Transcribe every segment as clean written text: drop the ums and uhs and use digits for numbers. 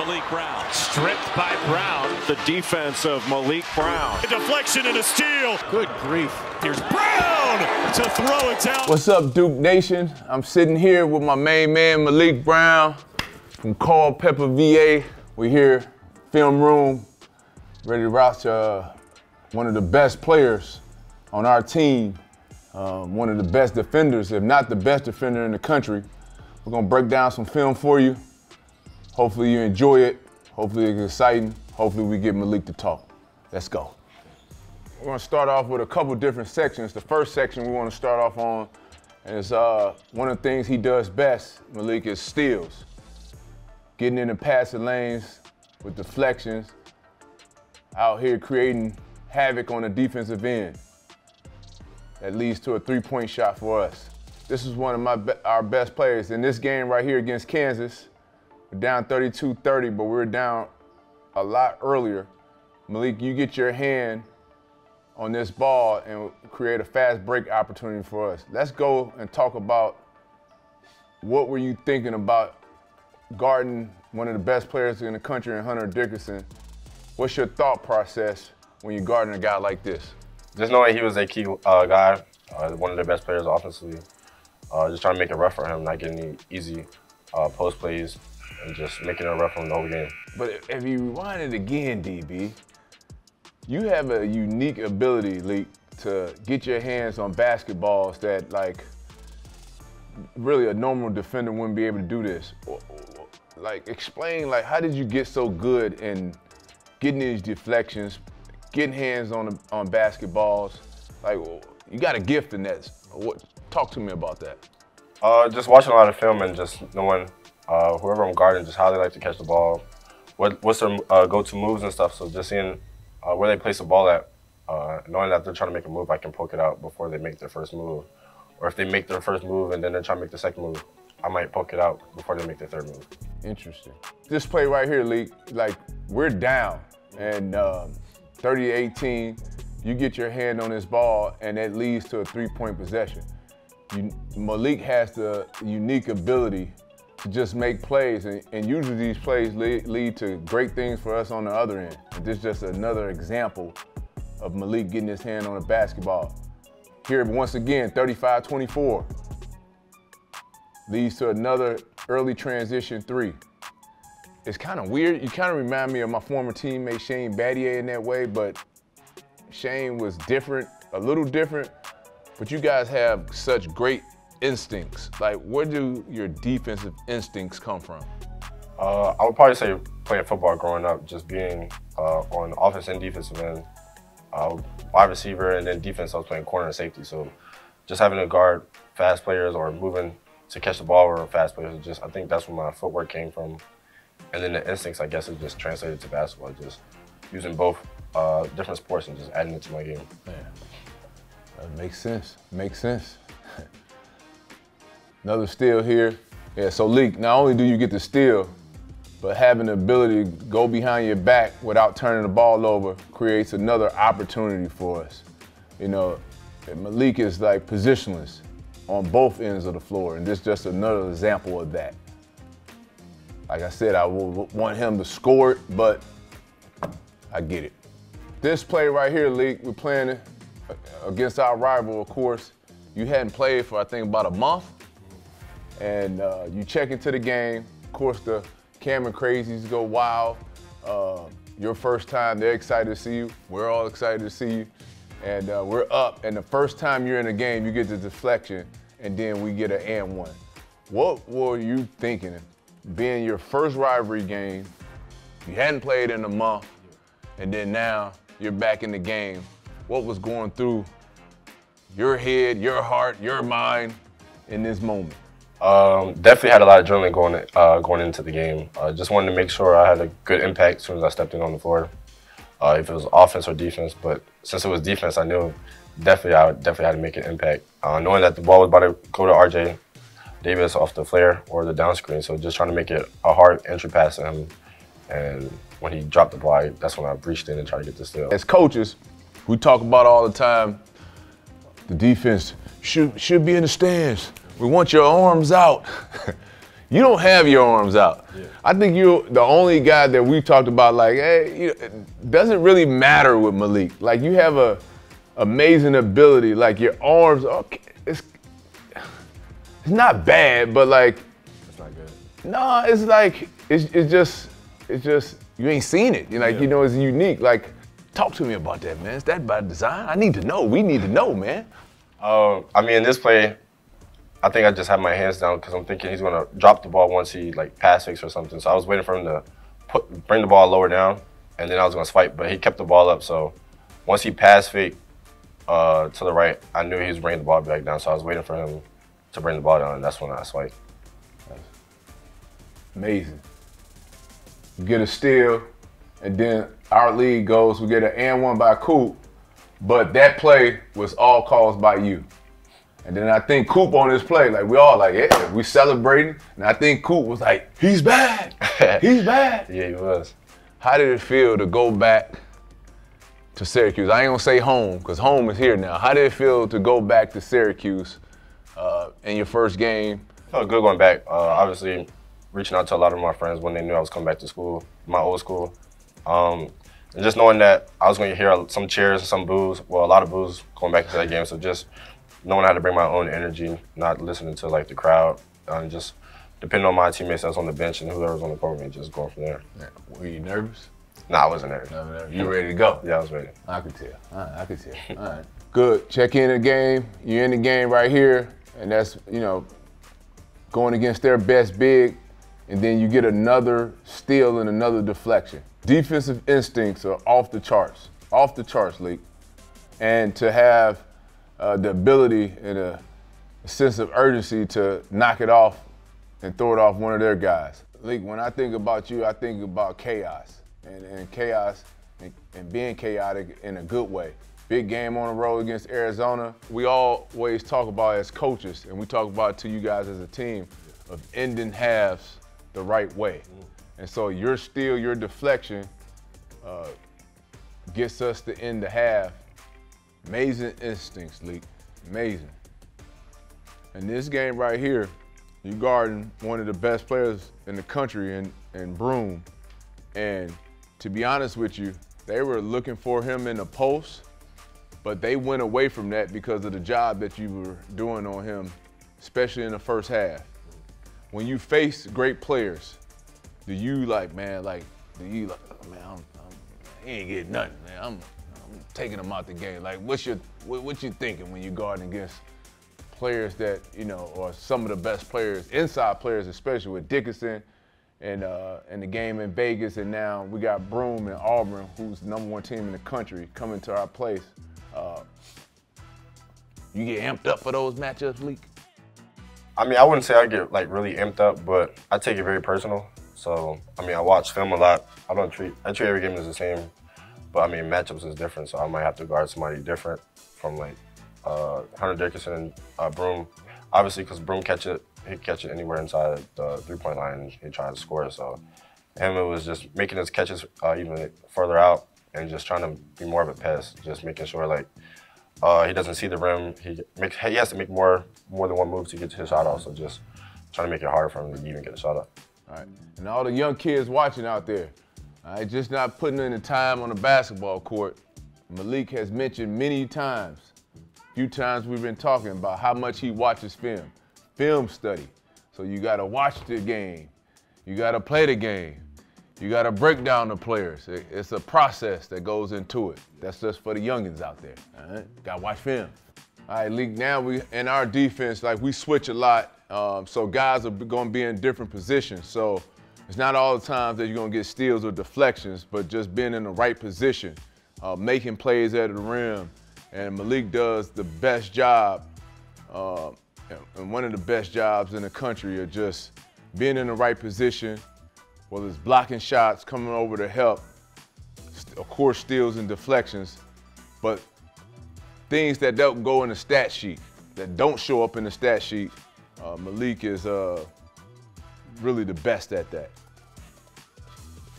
Maliq Brown. Stripped by Brown. The defense of Maliq Brown. A deflection and a steal. Good grief. Here's Brown to throw it down. What's up, Duke Nation? I'm sitting here with my main man, Maliq Brown from Culpeper, VA. We're here, film room, ready to route one of the best players on our team, one of the best defenders, if not the best defender in the country. We're gonna break down some film for you. Hopefully you enjoy it. Hopefully it's exciting. Hopefully we get Maliq to talk. Let's go. We're gonna start off with a couple different sections. The first section we wanna start off on is one of the things he does best, Maliq, is steals. Getting in the passing lanes with deflections, out here creating havoc on the defensive end. That leads to a three-point shot for us. This is one of our best players. In this game right here against Kansas, we're down 32-30, but we're down a lot earlier. Maliq, you get your hand on this ball and create a fast break opportunity for us. Let's go and talk about what were you thinking about guarding one of the best players in the country in Hunter Dickinson. What's your thought process when you're guarding a guy like this? Just knowing he was a key guy, one of the best players offensively. Just trying to make it rough for him, not getting any easy post plays, and just making it rough on the whole game. But if you rewind it again, DB, you have a unique ability, Leak, to get your hands on basketballs that, like, really a normal defender wouldn't be able to do this. Like, explain, like, how did you get so good in getting these deflections, getting hands on basketballs? Like, you got a gift in that. Talk to me about that. Just watching a lot of film and just knowing whoever I'm guarding, just how they like to catch the ball, what's their go-to moves and stuff. So just seeing where they place the ball at, knowing that they're trying to make a move, I can poke it out before they make their first move. Or if they make their first move and then they're trying to make the second move, I might poke it out before they make their third move. Interesting. This play right here, Leak, like, we're down and 30-18, you get your hand on this ball and that leads to a three-point possession. Maliq has the unique ability to just make plays, and usually these plays lead to great things for us on the other end. And this is just another example of Maliq getting his hand on a basketball. Here, once again, 35-24. Leads to another early transition three. It's kind of weird. You kind of remind me of my former teammate Shane Battier in that way, but Shane was different, a little different. But you guys have such great instincts. Like, where do your defensive instincts come from? I would probably say playing football growing up, just being on offense and defensive end. Wide receiver and then defense, I was playing corner and safety. So just having to guard fast players or moving to catch the ball or fast players, I think that's where my footwork came from. And then the instincts, I guess, it just translated to basketball, just using both different sports and just adding it to my game. Man. That makes sense, makes sense. Another steal here. Yeah, so Leak, not only do you get the steal, but having the ability to go behind your back without turning the ball over creates another opportunity for us. You know, Maliq is like positionless on both ends of the floor, and this is just another example of that. Like I said, I want him to score it, but I get it. This play right here, Leak, we're playing it against our rival, of course. You hadn't played for, I think, about a month. And you check into the game. Of course, the Cameron crazies go wild. Your first time, they're excited to see you. We're all excited to see you. And we're up. And the first time you're in a game, you get the deflection, and then we get an and one. What were you thinking? Being your first rivalry game, you hadn't played in a month, and then now you're back in the game. What was going through your head, your heart, your mind in this moment? Definitely had a lot of adrenaline going into the game. Just wanted to make sure I had a good impact as soon as I stepped in on the floor, if it was offense or defense. But since it was defense, I knew I definitely had to make an impact. Knowing that the ball was about to go to RJ Davis off the flare or the down screen, so just trying to make it a hard entry pass to him. And when he dropped the ball, that's when I reached in and tried to get the steal. As coaches, we talk about all the time, the defense should be in the stands. We want your arms out. You don't have your arms out. Yeah. I think you're the only guy that we talked about, like, hey, it doesn't really matter with Maliq. Like, you have a amazing ability. Like, your arms, okay, it's not bad, but like, it's not good. No, it's like, it's just, you ain't seen it. You're like, yeah. You know, it's unique. Like, talk to me about that, man. Is that by design? I need to know. We need to know, man. I mean, in this play, I think I just had my hands down because I'm thinking he's gonna drop the ball once he like pass fakes or something. So I was waiting for him to bring the ball lower down, and then I was gonna swipe, but he kept the ball up. So once he pass faked to the right, I knew he was bringing the ball back down. So I was waiting for him to bring the ball down, and that's when I swiped. Amazing. You get a steal, and then our lead goes, we get an and one by Coop, but that play was all caused by you. And then I think Coop on this play, like we all like, yeah, we celebrating. And I think Coop was like, he's back, he's back. Yeah, he was. How did it feel to go back to Syracuse? I ain't gonna say home, because home is here now. How did it feel to go back to Syracuse in your first game? Felt good going back. Obviously, reaching out to a lot of my friends when they knew I was coming back to school, my old school. And just knowing that I was gonna hear some cheers and some boos, well, a lot of boos going back to that game. So just knowing how to bring my own energy, not listening to like the crowd, and just depending on my teammates that's on the bench and whoever's on the court, and just going from there. Yeah. Were you nervous? Nah, I wasn't nervous. You ready to go? Yeah, I was ready. I could tell. All right, I could tell. All right. Good. Check in the game. You're in the game right here, and that's, you know, going against their best big, and then you get another steal and another deflection. Defensive instincts are off the charts, Maliq. And to have the ability and a sense of urgency to knock it off and throw it off one of their guys. Maliq, when I think about you, I think about chaos and chaos and being chaotic in a good way. Big game on the road against Arizona. We always talk about as coaches, and we talk about it to you guys as a team, of ending halves the right way. And so your steal, your deflection gets us to end the half. Amazing instincts, Maliq, amazing. In this game right here, you guarding one of the best players in the country in Brown. And to be honest with you, they were looking for him in the post, but they went away from that because of the job that you were doing on him, especially in the first half. When you face great players, do you like, man, he ain't getting nothing, man. I'm taking him out the game. Like, what you thinking when you're guarding against players that, you know, or some of the best players, inside players, especially with Dickinson and the game in Vegas, and now we got Broom and Auburn, who's the #1 team in the country, coming to our place. You get amped up for those matchups, Maliq? I mean, I wouldn't say I get like really amped up, but I take it very personal. So, I mean, I watch film a lot. I treat every game as the same. But I mean, matchups is different, so I might have to guard somebody different from like Hunter Dickinson and Broom. Obviously, because Broom he catch it anywhere inside the three-point line, and he tries to score. So him, it was just making his catches even further out and just trying to be more of a pest, just making sure like he doesn't see the rim. He has to make more than one move to get to his shot off. So just trying to make it harder for him to even get a shot up. All right, and all the young kids watching out there, all right, just not putting in the time on the basketball court. Maliq has mentioned many times, a few times we've been talking about how much he watches film study. So you gotta watch the game, you gotta play the game, you gotta break down the players. It's a process that goes into it. That's just for the youngins out there, all right? Gotta watch film. All right, Maliq, now we, in our defense, like we switch a lot, so guys are gonna be in different positions. So it's not all the times that you're gonna get steals or deflections, but just being in the right position, making plays at the rim. And Maliq does the best job, and one of the best jobs in the country of just being in the right position, whether it's blocking shots, coming over to help, of course steals and deflections, but things that don't go in the stat sheet, that don't show up in the stat sheet, Maliq is really the best at that.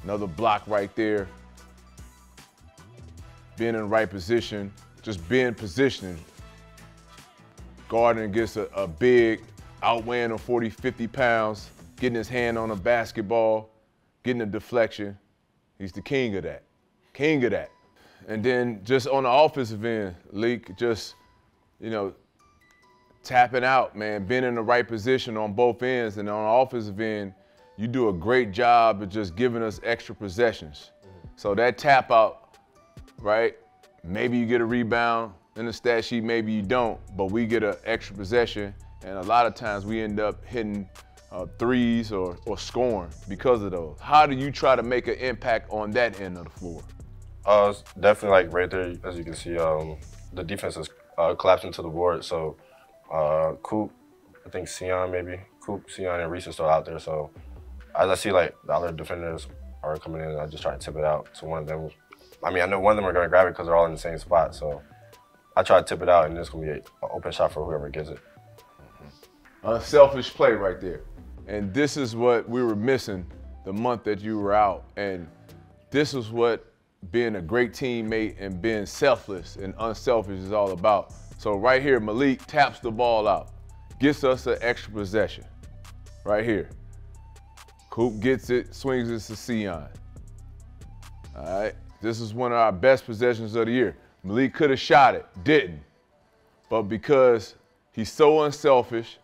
Another block right there. Being in the right position, just being positioned. Guarding against a big, outweighing him 40, 50 pounds. getting his hand on a basketball, getting a deflection. He's the king of that. King of that. And then just on the offensive end, Maliq, just, tapping out, man, being in the right position on both ends. And on the offensive end, you do a great job of just giving us extra possessions. So that tap out, right? Maybe you get a rebound in the stat sheet, maybe you don't, but we get an extra possession. And a lot of times we end up hitting threes or scoring because of those. How do you try to make an impact on that end of the floor? It's definitely like right there, as you can see, the defense is collapsing to the board. So Coop, I think Sion maybe, Coop, Sion, and Reese are still out there. So as I see like the other defenders are coming in, I just try to tip it out. So one of them, I know one of them are going to grab it because they're all in the same spot. So I try to tip it out, and it's going to be an open shot for whoever gets it. Unselfish play right there. And this is what we were missing the month that you were out. And this is what being a great teammate and being selfless and unselfish is all about. So right here, Maliq taps the ball out, gets us an extra possession. Right here. Coop gets it, swings it to Sion. All right, this is one of our best possessions of the year. Maliq could have shot it, didn't. But because he's so unselfish,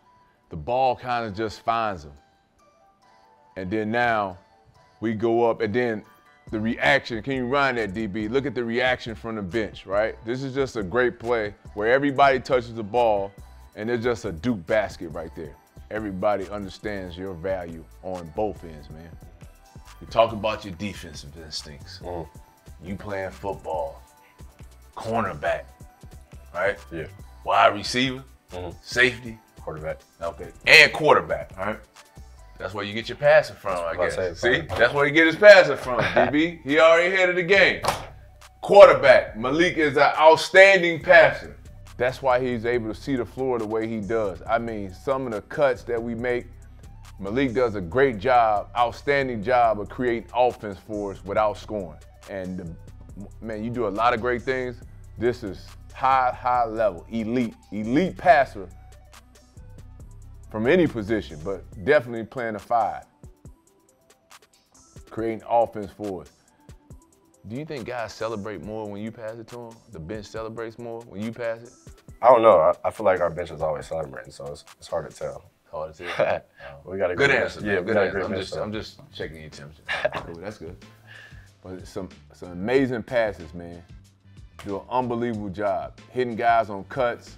the ball kind of just finds him. And then now we go up, and then the reaction, can you run that, DB? Look at the reaction from the bench, right? This is just a great play where everybody touches the ball, and there's just a Duke basket right there. Everybody understands your value on both ends, man. You talk about your defensive instincts. You playing football, cornerback, right? Yeah. Wide receiver, safety, Quarterback. okay, and quarterback, all right? That's where you get your passing from, I guess. See, Fine. that's where you get his passing from, DB. He already ahead of the game. Quarterback, Maliq is an outstanding passer. That's why he's able to see the floor the way he does. I mean, some of the cuts that we make, Maliq does a great job, outstanding job of creating offense for us without scoring. And man, you do a lot of great things. This is high level, elite passer from any position, but definitely playing a 5. Creating offense for us. Do you think guys celebrate more when you pass it to them? The bench celebrates more when you pass it? I don't know. I feel like our bench is always celebrating, so it's hard to tell. Hard to tell. We got a Good great answer. bench. Yeah, Good we got a answer. great bench. I'm just checking your temperature. Cool, that's good. But it's some amazing passes, man. Do an unbelievable job. Hitting guys on cuts.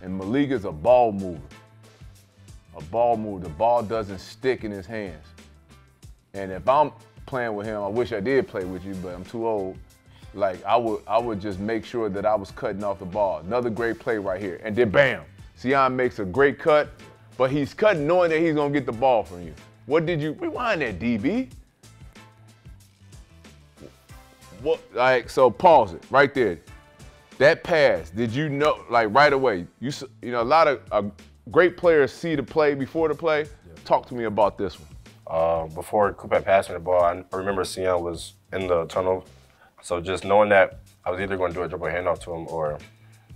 And Maliq is a ball mover. A ball mover. The ball doesn't stick in his hands. And if I'm playing with him, I wish I did play with you, but I'm too old. Like, I would just make sure that I was cutting off the ball. Another great play right here. And then bam, Sion makes a great cut, but he's cutting knowing that he's gonna get the ball from you. What did you, rewind that, DB. What, like, so pause it right there. That pass, did you know, like right away, you know, a lot of great players see the play before the play. Yeah. Talk to me about this one. Before Coop had passed me the ball, I remember Sion was in the tunnel. So just knowing that I was either going to do a dribble handoff to him or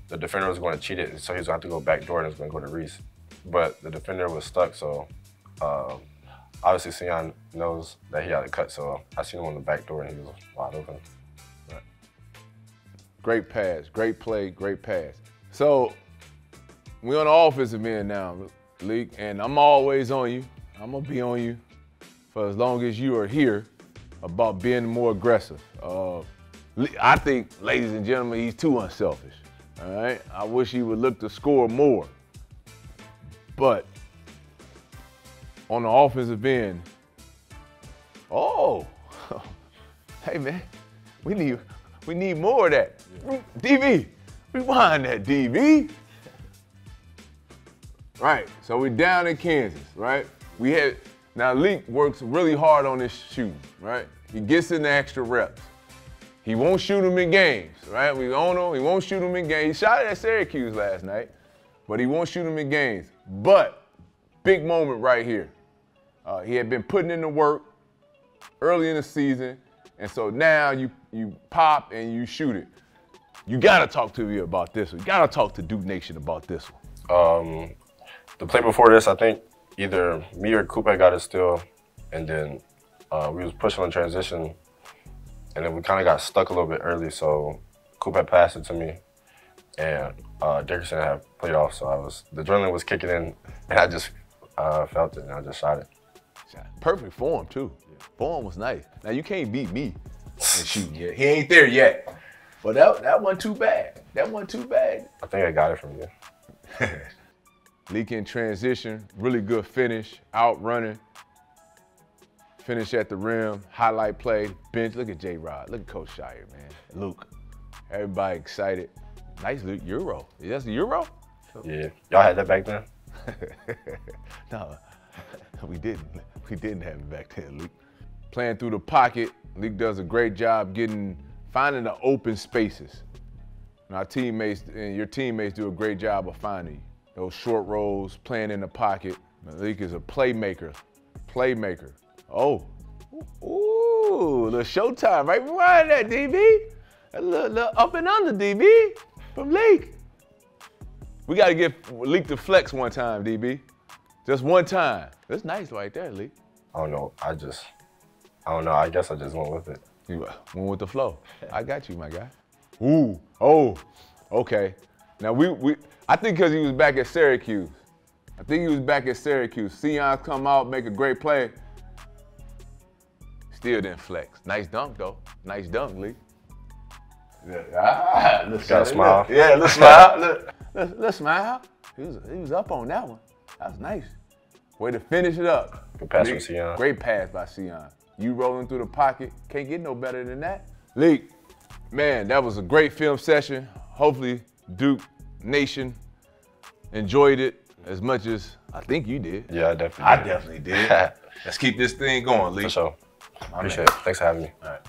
the defender was going to cheat it, so he was going to have to go back door and it was going to go to Reese. But the defender was stuck, so obviously Sion knows that he had a cut, so I seen him on the back door and he was wide open. Right. Great pass, great play, great pass. So we're on the offensive end now, Maliq, and I'm always on you. I'm going to be on you for as long as you are here about being more aggressive. I think, ladies and gentlemen, he's too unselfish, all right? I wish he would look to score more. But on the offensive end, hey man, we need more of that. Yeah. DB, rewind that, DB. Right, so we're down in Kansas, right? Now Maliq works really hard on his shooting, right? He gets in the extra reps. He won't shoot them in games, right? We own him, he won't shoot them in games. He shot it at Syracuse last night, but he won't shoot them in games. But, big moment right here. He had been putting in the work early in the season, and so now you pop and you shoot it. You gotta talk to me about this one. You gotta talk to Duke Nation about this one. The play before this, I think either me or Coop got a steal, and then we was pushing on transition, and then we kind of got stuck a little bit early, so Coop had passed it to me, and Dickerson had played off, so the adrenaline was kicking in, and I just felt it, and I just shot it. Perfect form, too. Form was nice. Now, you can't beat me in shooting yet. He ain't there yet. But that wasn't too bad. That wasn't too bad. I think I got it from you. Leak in transition, really good finish, out running. Finish at the rim, highlight play, bench. Look at J-Rod. Look at Coach Shire, man. Luke. Everybody excited. Nice Luke. Euro. That's a Euro? Yeah. Y'all had that back then? No, we didn't. We didn't have it back then, Luke. Playing through the pocket, Leak does a great job finding the open spaces. And our teammates and your teammates do a great job of finding you. Those short rolls, playing in the pocket. Maliq is a playmaker. Playmaker. Oh. Ooh, a little showtime right behind that, DB. A little up and under, DB, from Leak. We got to get Leak to flex one time, DB. Just one time. That's nice right there, Leak. I don't know. I don't know. I guess I just went with it. You went with the flow. I got you, my guy. Ooh, oh, okay. Now I think because he was back at Syracuse. Sion's come out, make a great play. Still didn't flex. Nice dunk though. Nice dunk, Lee. Yeah, got a smile. Yeah, little smile. Little smile. He was up on that one. That was nice. Way to finish it up. Good pass from Sion. Great pass by Sion. You rolling through the pocket, can't get no better than that. Leak, man, that was a great film session. Hopefully Duke Nation enjoyed it as much as I think you did. Yeah, I definitely did. I definitely did. Let's keep this thing going, Leak. For sure. Appreciate it. Thanks for having me. All right.